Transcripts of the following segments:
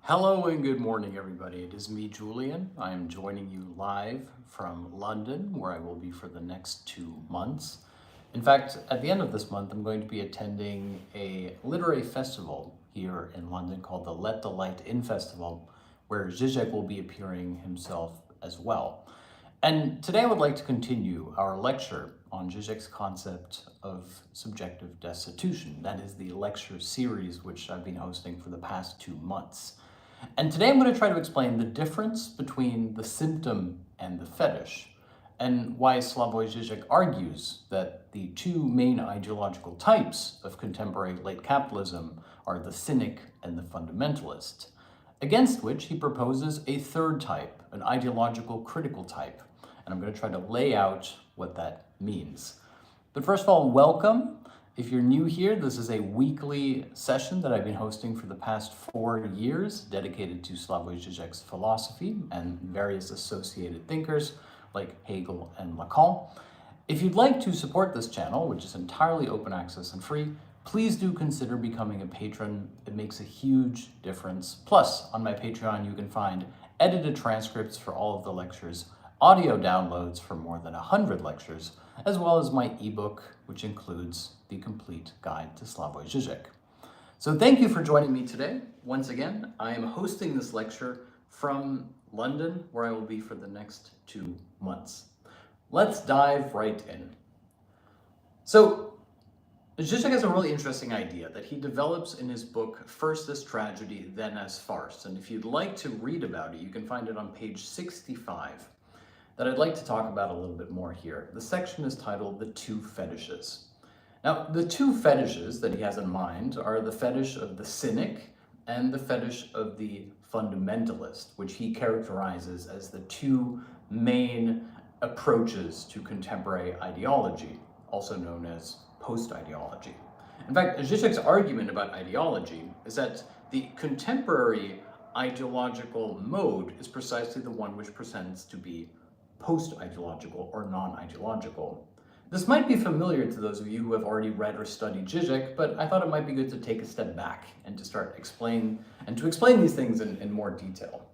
Hello and good morning, everybody. It is me, Julian. I am joining you live from London, where I will be for the next 2 months. In fact, at the end of this month, I'm going to be attending a literary festival here in London called the Let the Light In Festival, where Žižek will be appearing himself as well. And today I would like to continue our lecture on Žižek's concept of subjective destitution. That is the lecture series which I've been hosting for the past 2 months. And today I'm going to try to explain the difference between the symptom and the fetish, and why Slavoj Žižek argues that the two main ideological types of contemporary late capitalism are the cynic and the fundamentalist, against which he proposes a third type, an ideological critical type. And I'm going to try to lay out what that means. But first of all, welcome. If you're new here, this is a weekly session that I've been hosting for the past 4 years, dedicated to Slavoj Žižek's philosophy and various associated thinkers like Hegel and Lacan. If you'd like to support this channel, which is entirely open access and free, please do consider becoming a patron. It makes a huge difference. Plus, on my Patreon, you can find edited transcripts for all of the lectures, audio downloads for more than 100 lectures, as well as my ebook, which includes the complete guide to Slavoj Žižek. So thank you for joining me today. Once again, I am hosting this lecture from London, where I will be for the next 2 months. Let's dive right in. So Žižek has a really interesting idea that he develops in his book, First as Tragedy, Then as Farce. And if you'd like to read about it, you can find it on page 65. That I'd like to talk about a little bit more here. The section is titled The Two Fetishes. Now, the two fetishes that he has in mind are the fetish of the cynic and the fetish of the fundamentalist, which he characterizes as the two main approaches to contemporary ideology, also known as post-ideology. In fact, Žižek's argument about ideology is that the contemporary ideological mode is precisely the one which pretends to be post-ideological or non-ideological. This might be familiar to those of you who have already read or studied Žižek, but I thought it might be good to take a step back and to start explain these things in more detail.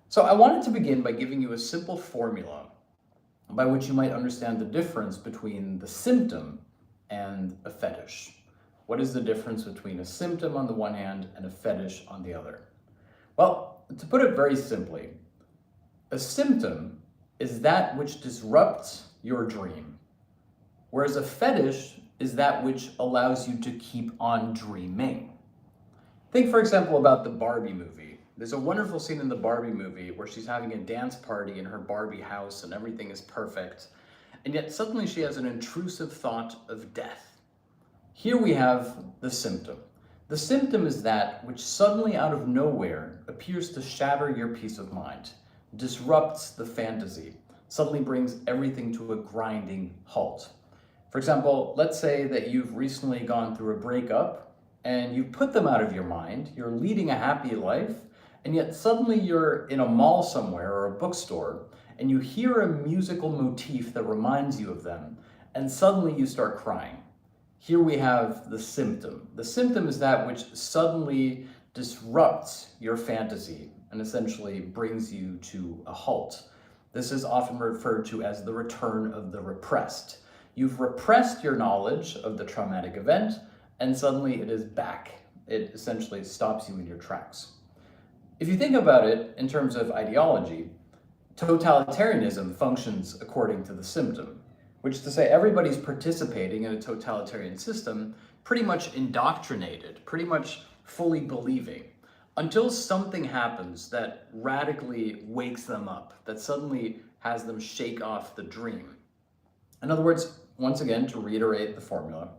So I wanted to begin by giving you a simple formula by which you might understand the difference between the symptom and a fetish. What is the difference between a symptom on the one hand and a fetish on the other? Well, to put it very simply, a symptom is that which disrupts your dream, whereas a fetish is that which allows you to keep on dreaming. Think, for example, about the Barbie movie. There's a wonderful scene in the Barbie movie where she's having a dance party in her Barbie house and everything is perfect, and yet suddenly she has an intrusive thought of death. Here we have the symptom. The symptom is that which suddenly out of nowhere appears to shatter your peace of mind, disrupts the fantasy, suddenly brings everything to a grinding halt. For example, let's say that you've recently gone through a breakup and you put them out of your mind, you're leading a happy life, and yet suddenly you're in a mall somewhere or a bookstore and you hear a musical motif that reminds you of them, and suddenly you start crying. Here we have the symptom. The symptom is that which suddenly disrupts your fantasy and essentially brings you to a halt. This is often referred to as the return of the repressed. You've repressed your knowledge of the traumatic event, and suddenly it is back. It essentially stops you in your tracks. If you think about it in terms of ideology, totalitarianism functions according to the symptom, which is to say everybody's participating in a totalitarian system, pretty much indoctrinated, pretty much fully believing, until something happens that radically wakes them up, that suddenly has them shake off the dream. In other words, once again, to reiterate the formula,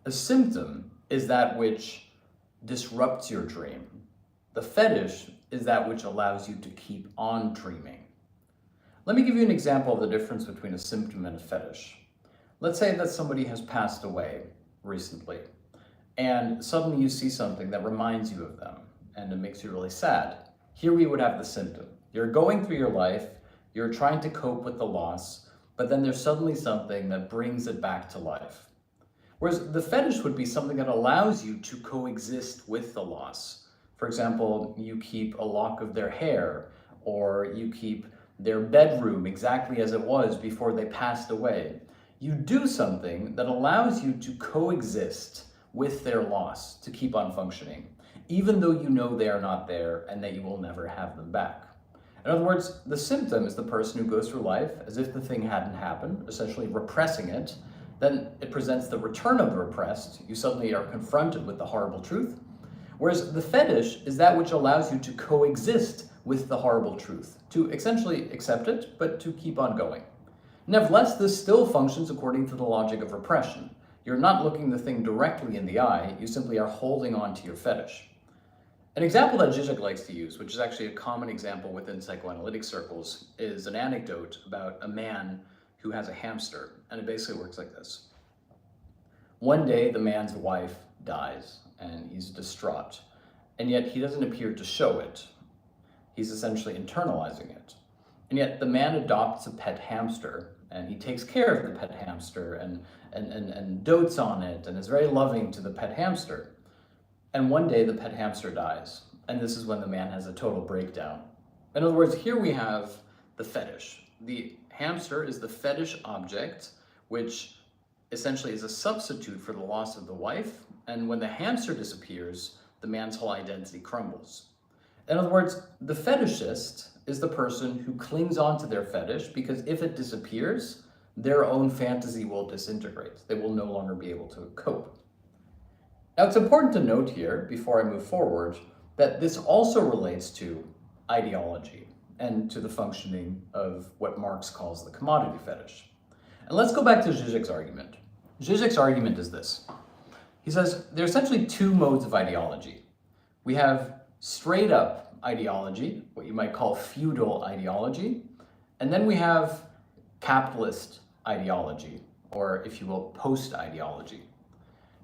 a symptom is that which disrupts your dream. The fetish is that which allows you to keep on dreaming. Let me give you an example of the difference between a symptom and a fetish. Let's say that somebody has passed away recently, and suddenly you see something that reminds you of them, and it makes you really sad. Here we would have the symptom. You're going through your life, you're trying to cope with the loss, but then there's suddenly something that brings it back to life. Whereas the fetish would be something that allows you to coexist with the loss. For example, you keep a lock of their hair, or you keep their bedroom exactly as it was before they passed away. You do something that allows you to coexist with their loss, to keep on functioning, even though you know they are not there and that you will never have them back. In other words, the symptom is the person who goes through life as if the thing hadn't happened, essentially repressing it. Then it presents the return of the repressed. You suddenly are confronted with the horrible truth. Whereas the fetish is that which allows you to coexist with the horrible truth, to essentially accept it, but to keep on going. Nevertheless, this still functions according to the logic of repression. You're not looking the thing directly in the eye, you simply are holding on to your fetish. An example that Žižek likes to use, which is actually a common example within psychoanalytic circles, is an anecdote about a man who has a hamster, and it basically works like this. One day, the man's wife dies, and he's distraught, and yet he doesn't appear to show it. He's essentially internalizing it. And yet the man adopts a pet hamster, and he takes care of the pet hamster and dotes on it, and is very loving to the pet hamster. And one day the pet hamster dies, and this is when the man has a total breakdown. In other words, here we have the fetish. The hamster is the fetish object, which essentially is a substitute for the loss of the wife, and when the hamster disappears, the man's whole identity crumbles. In other words, the fetishist is the person who clings on to their fetish because if it disappears, their own fantasy will disintegrate. They will no longer be able to cope. Now, it's important to note here, before I move forward, that this also relates to ideology and to the functioning of what Marx calls the commodity fetish. And let's go back to Žižek's argument. Žižek's argument is this. He says there are essentially two modes of ideology. We have straight up ideology, what you might call feudal ideology, and then we have capitalist ideology, or if you will, post-ideology.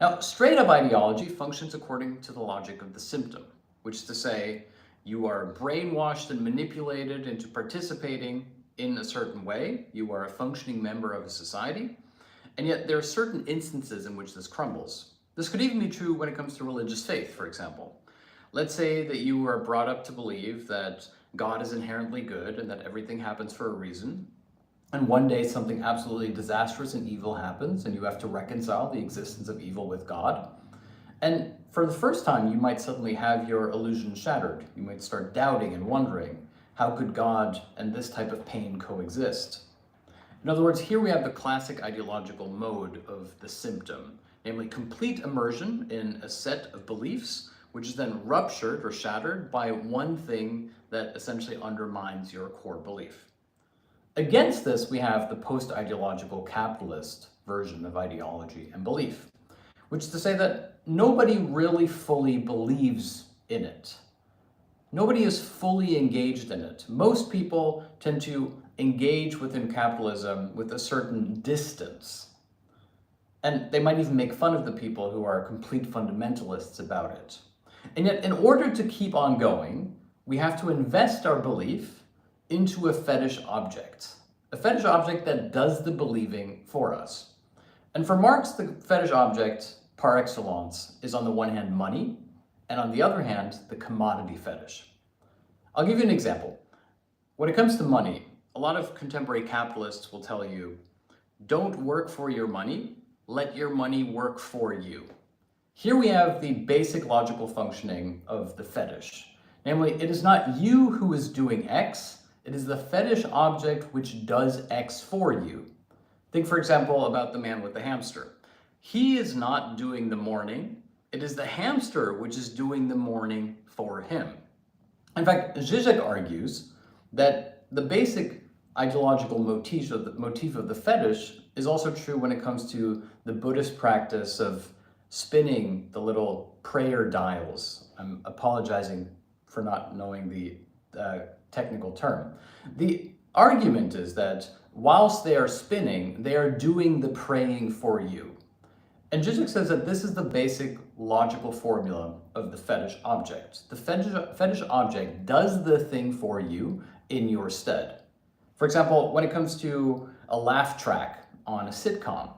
Now, straight up ideology functions according to the logic of the symptom, which is to say, you are brainwashed and manipulated into participating in a certain way. You are a functioning member of a society, and yet there are certain instances in which this crumbles. This could even be true when it comes to religious faith, for example. Let's say that you are brought up to believe that God is inherently good and that everything happens for a reason. And one day something absolutely disastrous and evil happens and you have to reconcile the existence of evil with God. And for the first time, you might suddenly have your illusion shattered. You might start doubting and wondering, how could God and this type of pain coexist? In other words, here we have the classic ideological mode of the symptom, namely complete immersion in a set of beliefs, which is then ruptured or shattered by one thing that essentially undermines your core belief. Against this, we have the post-ideological capitalist version of ideology and belief, which is to say that nobody really fully believes in it. Nobody is fully engaged in it. Most people tend to engage within capitalism with a certain distance. And they might even make fun of the people who are complete fundamentalists about it. And yet, in order to keep on going, we have to invest our belief into a fetish object that does the believing for us. And for Marx, the fetish object par excellence is on the one hand money, and on the other hand, the commodity fetish. I'll give you an example. When it comes to money, a lot of contemporary capitalists will tell you, don't work for your money, let your money work for you. Here we have the basic logical functioning of the fetish. Namely, it is not you who is doing X, it is the fetish object which does X for you. Think, for example, about the man with the hamster. He is not doing the mourning, it is the hamster which is doing the mourning for him. In fact, Žižek argues that the basic ideological motif of the fetish is also true when it comes to the Buddhist practice of spinning the little prayer dials. I'm apologizing for not knowing the technical term. The argument is that whilst they are spinning, they are doing the praying for you. And Žižek says that this is the basic logical formula of the fetish object. The fetish object does the thing for you in your stead. For example, when it comes to a laugh track on a sitcom,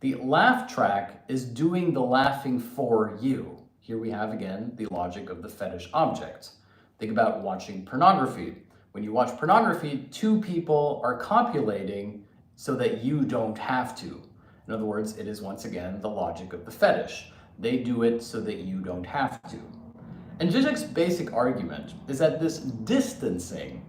the laugh track is doing the laughing for you. Here we have again the logic of the fetish object. Think about watching pornography. When you watch pornography, two people are copulating so that you don't have to. In other words, it is once again the logic of the fetish. They do it so that you don't have to. And Žižek's basic argument is that this distancing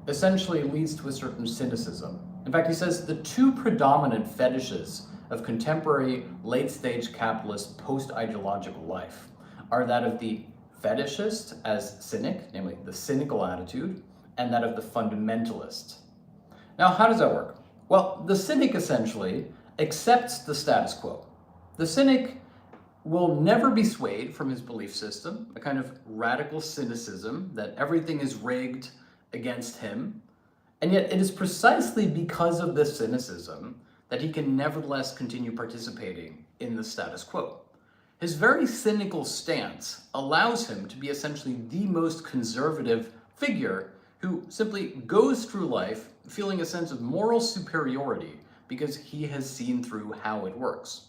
essentially leads to a certain cynicism. In fact, he says the two predominant fetishes of contemporary late-stage capitalist post-ideological life are that of the fetishist as cynic, namely the cynical attitude, and that of the fundamentalist. Now, how does that work? Well, the cynic essentially accepts the status quo. The cynic will never be swayed from his belief system, a kind of radical cynicism that everything is rigged against him. And yet it is precisely because of this cynicism that he can nevertheless continue participating in the status quo. His very cynical stance allows him to be essentially the most conservative figure who simply goes through life feeling a sense of moral superiority because he has seen through how it works.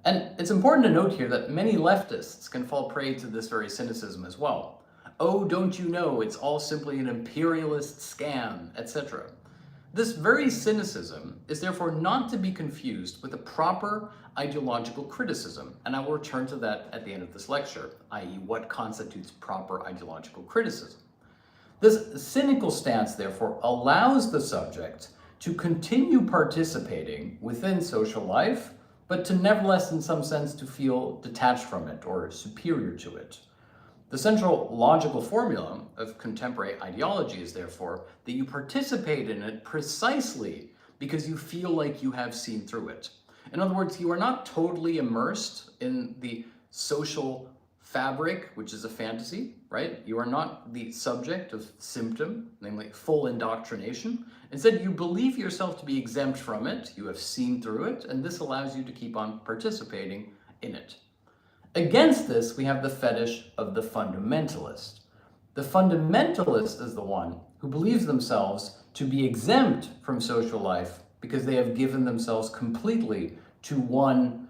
And it's important to note here that many leftists can fall prey to this very cynicism as well. Oh, don't you know, it's all simply an imperialist scam, etc. This very cynicism is therefore not to be confused with a proper ideological criticism, and I will return to that at the end of this lecture, i.e. what constitutes proper ideological criticism. This cynical stance, therefore, allows the subject to continue participating within social life, but to nevertheless, in some sense, to feel detached from it or superior to it. The central logical formula of contemporary ideology is, therefore, that you participate in it precisely because you feel like you have seen through it. In other words, you are not totally immersed in the social fabric, which is a fantasy, right? You are not the subject of symptom, namely full indoctrination. Instead, you believe yourself to be exempt from it, you have seen through it, and this allows you to keep on participating in it. Against this, we have the fetish of the fundamentalist. The fundamentalist is the one who believes themselves to be exempt from social life because they have given themselves completely to one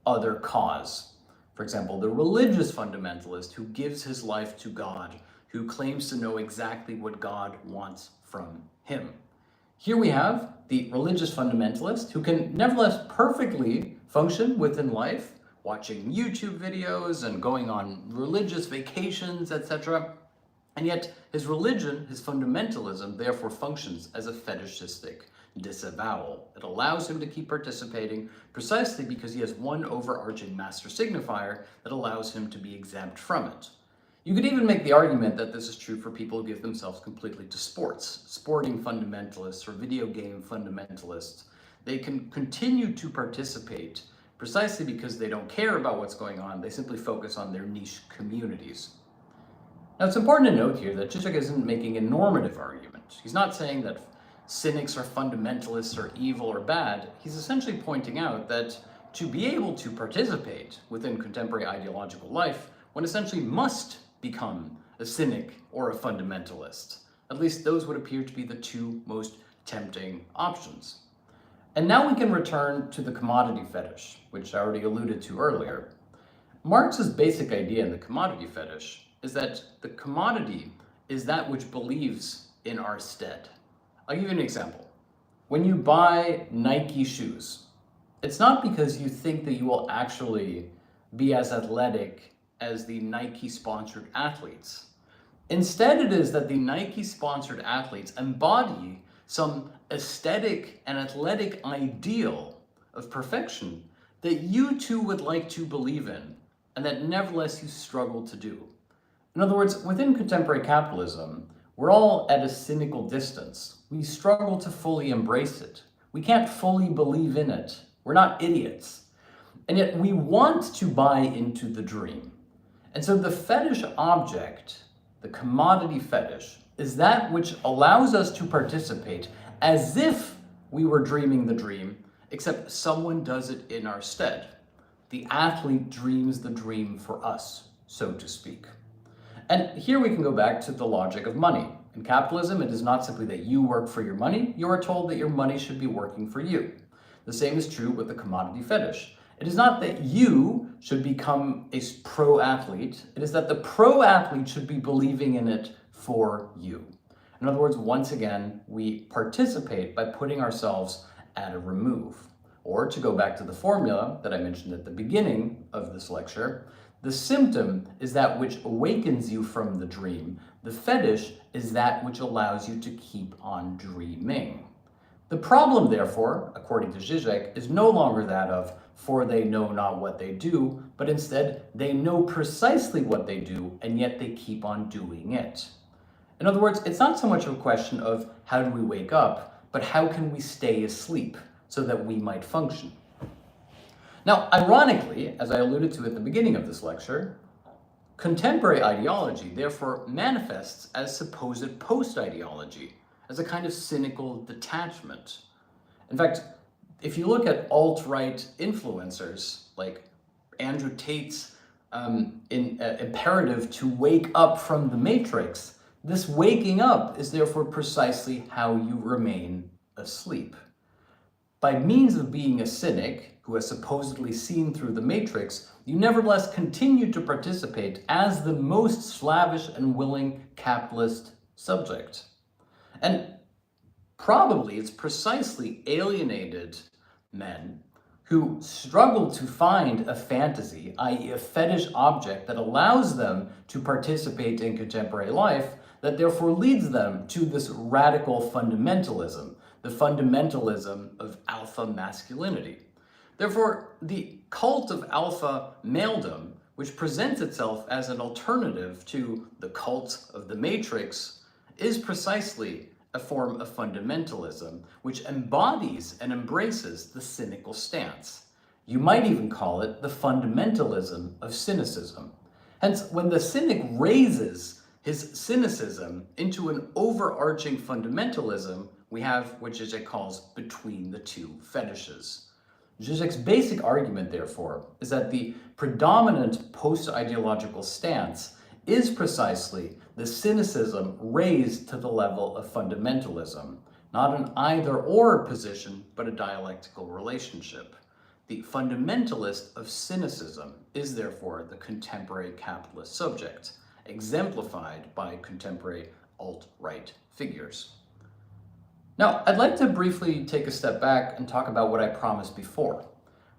other cause. For example, the religious fundamentalist who gives his life to God, who claims to know exactly what God wants from him. Here we have the religious fundamentalist who can nevertheless perfectly function within life, watching YouTube videos and going on religious vacations, etc. And yet his religion, his fundamentalism, therefore functions as a fetishistic disavowal. It allows him to keep participating precisely because he has one overarching master signifier that allows him to be exempt from it. You could even make the argument that this is true for people who give themselves completely to sports, sporting fundamentalists or video game fundamentalists. They can continue to participate precisely because they don't care about what's going on. They simply focus on their niche communities. Now, it's important to note here that Žižek isn't making a normative argument. He's not saying that cynics or fundamentalists are evil or bad. He's essentially pointing out that to be able to participate within contemporary ideological life, one essentially must become a cynic or a fundamentalist. At least those would appear to be the two most tempting options. And now we can return to the commodity fetish, which I already alluded to earlier. Marx's basic idea in the commodity fetish is that the commodity is that which believes in our stead. I'll give you an example. When you buy Nike shoes, it's not because you think that you will actually be as athletic as the Nike-sponsored athletes. Instead, it is that the Nike-sponsored athletes embody some aesthetic and athletic ideal of perfection that you too would like to believe in, and that nevertheless you struggle to do. In other words, within contemporary capitalism, we're all at a cynical distance. We struggle to fully embrace it. We can't fully believe in it. We're not idiots. And yet we want to buy into the dream. And so the fetish object, the commodity fetish, is that which allows us to participate as if we were dreaming the dream, except someone does it in our stead. The athlete dreams the dream for us, so to speak. And here we can go back to the logic of money. In capitalism, it is not simply that you work for your money, you are told that your money should be working for you. The same is true with the commodity fetish. It is not that you should become a pro athlete, it is that the pro athlete should be believing in it for you. In other words, once again, we participate by putting ourselves at a remove. Or to go back to the formula that I mentioned at the beginning of this lecture, the symptom is that which awakens you from the dream. The fetish is that which allows you to keep on dreaming. The problem, therefore, according to Žižek, is no longer that of, for they know not what they do, but instead they know precisely what they do, and yet they keep on doing it. In other words, it's not so much a question of how do we wake up, but how can we stay asleep so that we might function. Now, ironically, as I alluded to at the beginning of this lecture, contemporary ideology therefore manifests as supposed post-ideology, as a kind of cynical detachment. In fact, if you look at alt-right influencers like Andrew Tate's imperative to wake up from the matrix, this waking up is therefore precisely how you remain asleep. By means of being a cynic who has supposedly seen through the matrix, you nevertheless continue to participate as the most slavish and willing capitalist subject. And probably it's precisely alienated men who struggle to find a fantasy, i.e. a fetish object that allows them to participate in contemporary life, that therefore leads them to this radical fundamentalism, the fundamentalism of alpha masculinity. Therefore, the cult of alpha maledom, which presents itself as an alternative to the cult of the matrix, is precisely a form of fundamentalism, which embodies and embraces the cynical stance. You might even call it the fundamentalism of cynicism. Hence, when the cynic raises his cynicism into an overarching fundamentalism, we have what Žižek calls between the two fetishes. Žižek's basic argument, therefore, is that the predominant post-ideological stance is precisely the cynicism raised to the level of fundamentalism, not an either-or position, but a dialectical relationship. The fundamentalist of cynicism is therefore the contemporary capitalist subject, exemplified by contemporary alt-right figures. Now, I'd like to briefly take a step back and talk about what I promised before.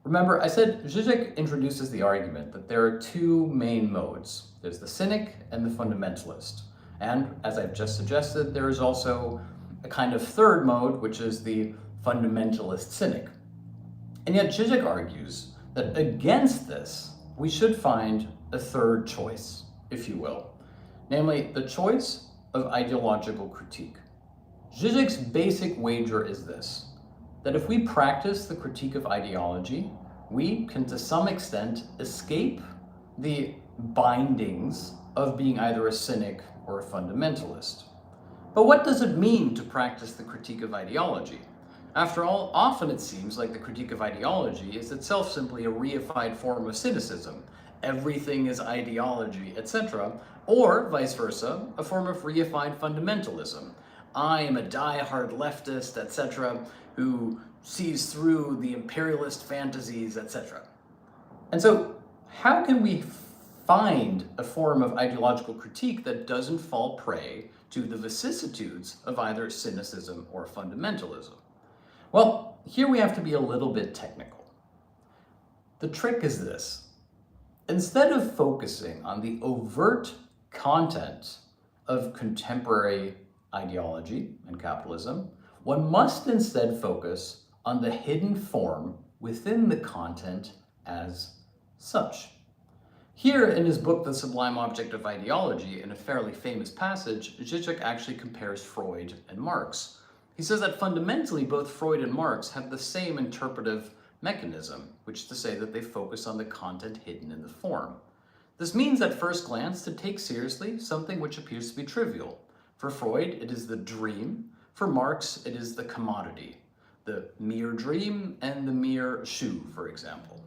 Remember, I said Žižek introduces the argument that there are two main modes. There's the cynic and the fundamentalist. And as I've just suggested, there is also a kind of third mode, which is the fundamentalist cynic. And yet Žižek argues that against this, we should find a third choice, if you will, namely the choice of ideological critique. Žižek's basic wager is this, that if we practice the critique of ideology, we can to some extent escape the bindings of being either a cynic or a fundamentalist. But what does it mean to practice the critique of ideology? After all, often it seems like the critique of ideology is itself simply a reified form of cynicism. Everything is ideology, etc., or vice versa, a form of reified fundamentalism. I am a die-hard leftist, etc., who sees through the imperialist fantasies, etc. And so, how can we find a form of ideological critique that doesn't fall prey to the vicissitudes of either cynicism or fundamentalism? Well, here we have to be a little bit technical. The trick is this. Instead of focusing on the overt content of contemporary ideology and capitalism, one must instead focus on the hidden form within the content as such. Here in his book, The Sublime Object of Ideology, in a fairly famous passage, Žižek actually compares Freud and Marx. He says that fundamentally both Freud and Marx have the same interpretive mechanism, which is to say that they focus on the content hidden in the form. This means at first glance to take seriously something which appears to be trivial. For Freud, it is the dream. For Marx, it is the commodity, the mere dream and the mere shoe, for example.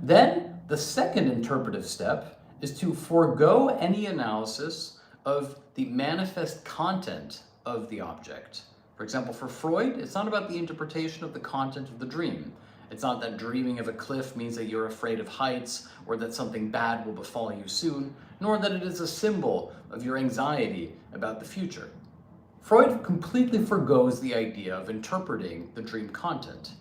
Then, the second interpretive step is to forego any analysis of the manifest content of the object. For example, for Freud, it's not about the interpretation of the content of the dream. It's not that dreaming of a cliff means that you're afraid of heights or that something bad will befall you soon, nor that it is a symbol of your anxiety about the future. Freud completely forgoes the idea of interpreting the dream content.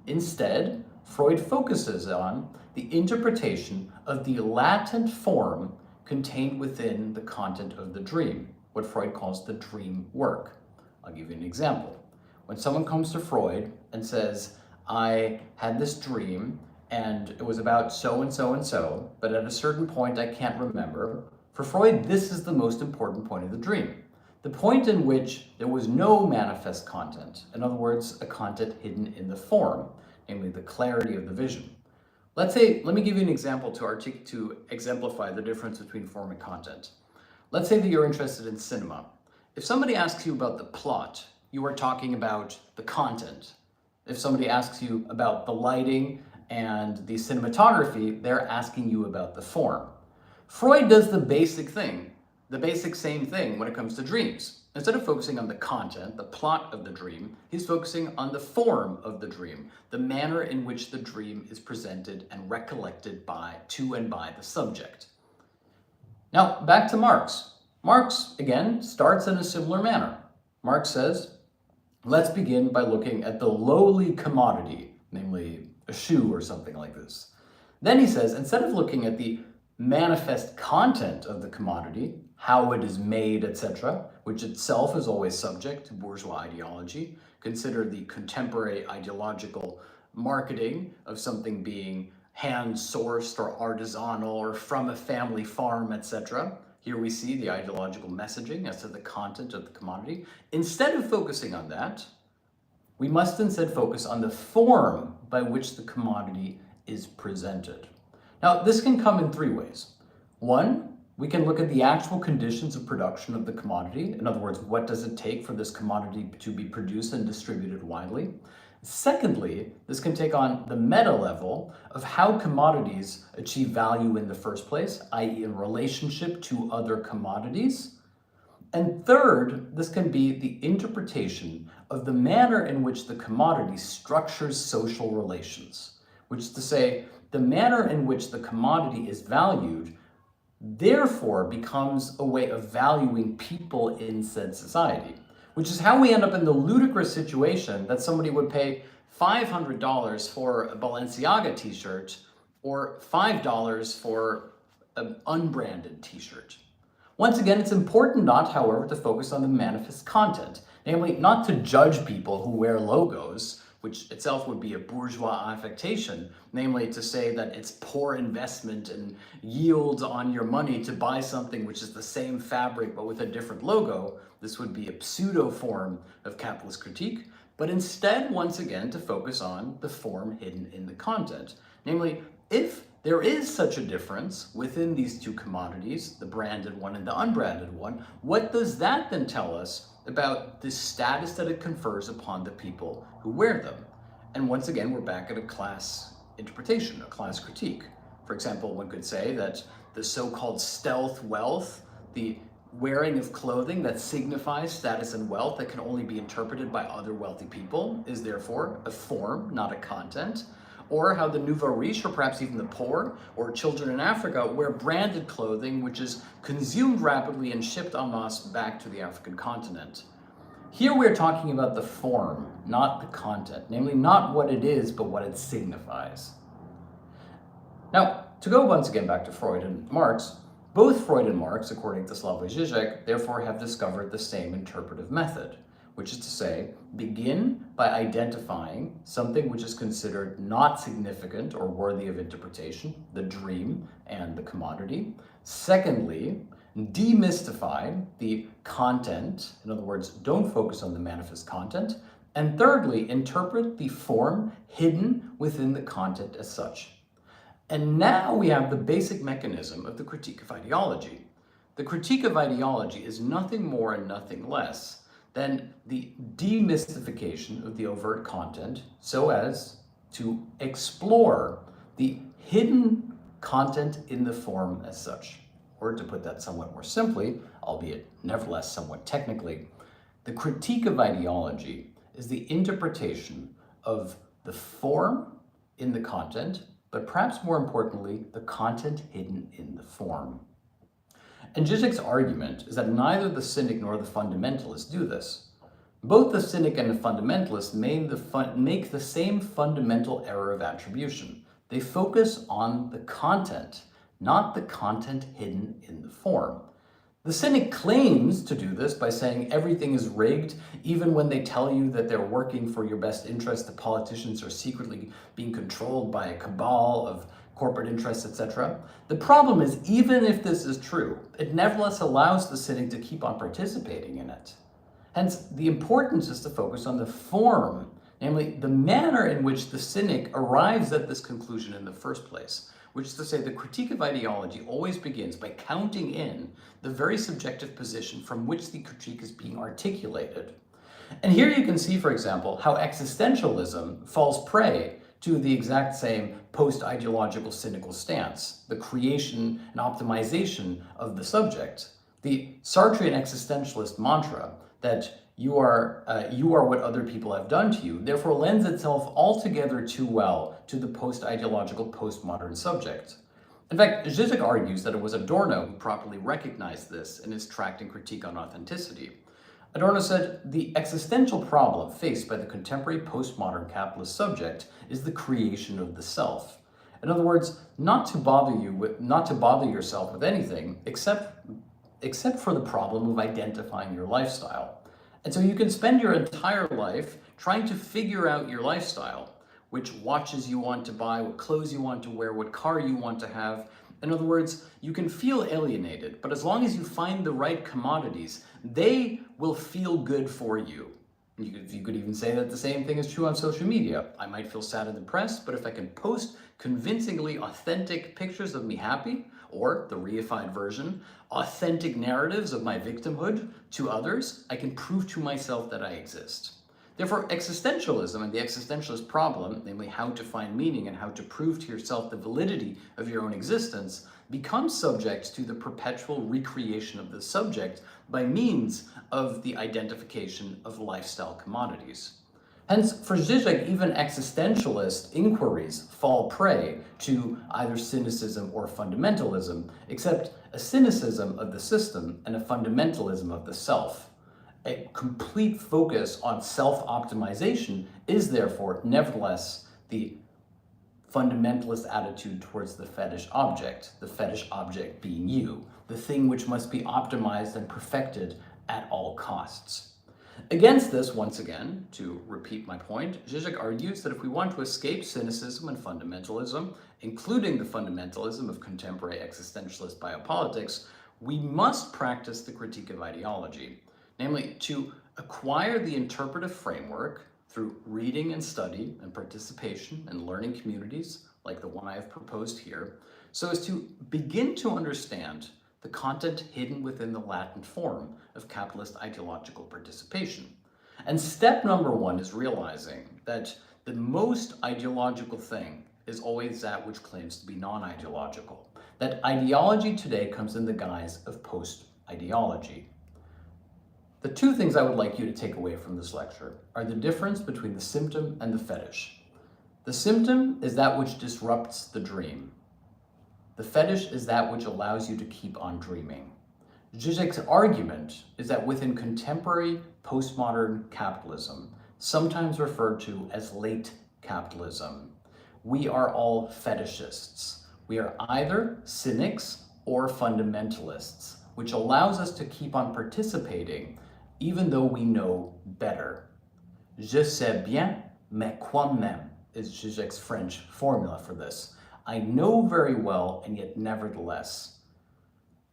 Instead, Freud focuses on the interpretation of the latent form contained within the content of the dream, what Freud calls the dream work. I'll give you an example. When someone comes to Freud and says, I had this dream and it was about so and so and so, but at a certain point I can't remember, for Freud, this is the most important point of the dream. The point in which there was no manifest content, in other words, a content hidden in the form, namely the clarity of the vision. Let me give you an example to exemplify the difference between form and content. Let's say that you're interested in cinema. If somebody asks you about the plot, you are talking about the content. If somebody asks you about the lighting and the cinematography, they're asking you about the form. Freud does the basic same thing when it comes to dreams. Instead of focusing on the content, the plot of the dream, he's focusing on the form of the dream, the manner in which the dream is presented and recollected by the subject. Now, back to Marx. Marx, again, starts in a similar manner. Marx says, let's begin by looking at the lowly commodity, namely a shoe or something like this. Then he says, instead of looking at the manifest content of the commodity, how it is made, etc., which itself is always subject to bourgeois ideology. Consider the contemporary ideological marketing of something being hand-sourced or artisanal or from a family farm, etc. Here we see the ideological messaging as to the content of the commodity. Instead of focusing on that, we must instead focus on the form by which the commodity is presented. Now, this can come in three ways. One, we can look at the actual conditions of production of the commodity. In other words, what does it take for this commodity to be produced and distributed widely? Secondly, this can take on the meta level of how commodities achieve value in the first place, i.e. in relationship to other commodities. And third, this can be the interpretation of the manner in which the commodity structures social relations, which is to say, the manner in which the commodity is valued therefore becomes a way of valuing people in said society, which is how we end up in the ludicrous situation that somebody would pay $500 for a Balenciaga t-shirt or $5 for an unbranded t-shirt. Once again, it's important not, however, to focus on the manifest content, namely not to judge people who wear logos, which itself would be a bourgeois affectation, namely to say that it's poor investment and yield on your money to buy something which is the same fabric but with a different logo. This would be a pseudo form of capitalist critique, but instead, once again, to focus on the form hidden in the content. Namely, if there is such a difference within these two commodities, the branded one and the unbranded one, what does that then tell us about the status that it confers upon the people who wear them? And once again, we're back at a class interpretation, a class critique. For example, one could say that the so-called stealth wealth, the wearing of clothing that signifies status and wealth that can only be interpreted by other wealthy people, is therefore a form, not a content. Or how the nouveau riche, or perhaps even the poor, or children in Africa, wear branded clothing which is consumed rapidly and shipped en masse back to the African continent. Here we're talking about the form, not the content, namely not what it is, but what it signifies. Now, to go once again back to Freud and Marx, both Freud and Marx, according to Slavoj Žižek, therefore have discovered the same interpretive method, which is to say, begin by identifying something which is considered not significant or worthy of interpretation, the dream and the commodity. Secondly, demystify the content, in other words, don't focus on the manifest content. And thirdly, interpret the form hidden within the content as such. And now we have the basic mechanism of the critique of ideology. The critique of ideology is nothing more and nothing less than the demystification of the overt content so as to explore the hidden content in the form as such. Or to put that somewhat more simply, albeit nevertheless somewhat technically, the critique of ideology is the interpretation of the form in the content, but perhaps more importantly, the content hidden in the form. And Žižek's argument is that neither the cynic nor the fundamentalist do this. Both the cynic and the fundamentalist make the same fundamental error of attribution. They focus on the content, not the content hidden in the form. The cynic claims to do this by saying everything is rigged, even when they tell you that they're working for your best interest, the politicians are secretly being controlled by a cabal of corporate interests, etc. The problem is, even if this is true, it nevertheless allows the cynic to keep on participating in it. Hence, the importance is to focus on the form, namely the manner in which the cynic arrives at this conclusion in the first place, which is to say the critique of ideology always begins by counting in the very subjective position from which the critique is being articulated. And here you can see, for example, how existentialism falls prey to the exact same post-ideological cynical stance, the creation and optimization of the subject. The Sartrean existentialist mantra that you are what other people have done to you, therefore lends itself altogether too well to the post-ideological, postmodern subject. In fact, Žižek argues that it was Adorno who properly recognized this in his tract and critique on authenticity. Adorno said, the existential problem faced by the contemporary postmodern capitalist subject is the creation of the self. In other words, not to bother yourself with anything except for the problem of identifying your lifestyle. And so you can spend your entire life trying to figure out your lifestyle, which watches you want to buy, what clothes you want to wear, what car you want to have. In other words, you can feel alienated, but as long as you find the right commodities, they will feel good for you. You could even say that the same thing is true on social media. I might feel sad and depressed, but if I can post convincingly authentic pictures of me happy, or the reified version, authentic narratives of my victimhood to others, I can prove to myself that I exist. Therefore, existentialism and the existentialist problem, namely how to find meaning and how to prove to yourself the validity of your own existence, becomes subject to the perpetual recreation of the subject by means of the identification of lifestyle commodities. Hence, for Žižek, even existentialist inquiries fall prey to either cynicism or fundamentalism, except a cynicism of the system and a fundamentalism of the self. A complete focus on self-optimization is therefore, nevertheless, the fundamentalist attitude towards the fetish object being you, the thing which must be optimized and perfected at all costs. Against this, once again, to repeat my point, Žižek argues that if we want to escape cynicism and fundamentalism, including the fundamentalism of contemporary existentialist biopolitics, we must practice the critique of ideology, namely to acquire the interpretive framework through reading and study and participation in learning communities like the one I have proposed here, so as to begin to understand the content hidden within the latent form of capitalist ideological participation. And step number one is realizing that the most ideological thing is always that which claims to be non-ideological. That ideology today comes in the guise of post-ideology. The two things I would like you to take away from this lecture are the difference between the symptom and the fetish. The symptom is that which disrupts the dream. The fetish is that which allows you to keep on dreaming. Žižek's argument is that within contemporary postmodern capitalism, sometimes referred to as late capitalism, we are all fetishists. We are either cynics or fundamentalists, which allows us to keep on participating even though we know better. Je sais bien, mais quand même is Žižek's French formula for this. I know very well, and yet nevertheless.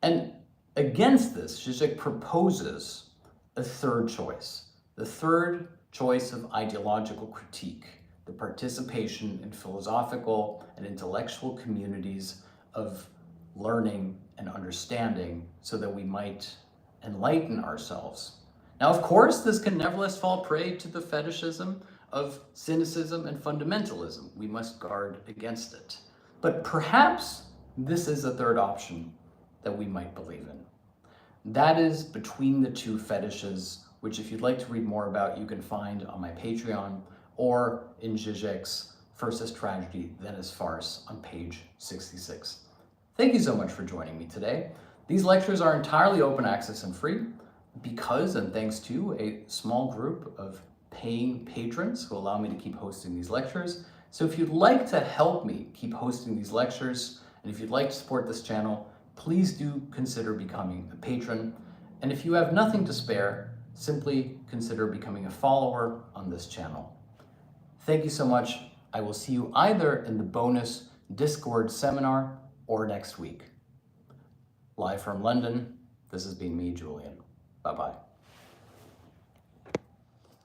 And against this, Žižek proposes a third choice, the third choice of ideological critique, the participation in philosophical and intellectual communities of learning and understanding so that we might enlighten ourselves. Now, of course, this can nevertheless fall prey to the fetishism of cynicism and fundamentalism. We must guard against it. But perhaps this is a third option that we might believe in. That is between the two fetishes, which if you'd like to read more about, you can find on my Patreon or in Žižek's first as tragedy, then as farce on page 66. Thank you so much for joining me today. These lectures are entirely open access and free because and thanks to a small group of paying patrons who allow me to keep hosting these lectures. So if you'd like to help me keep hosting these lectures, and if you'd like to support this channel, please do consider becoming a patron. And if you have nothing to spare, simply consider becoming a follower on this channel. Thank you so much. I will see you either in the bonus Discord seminar or next week. Live from London, this has been me, Julian. Bye-bye.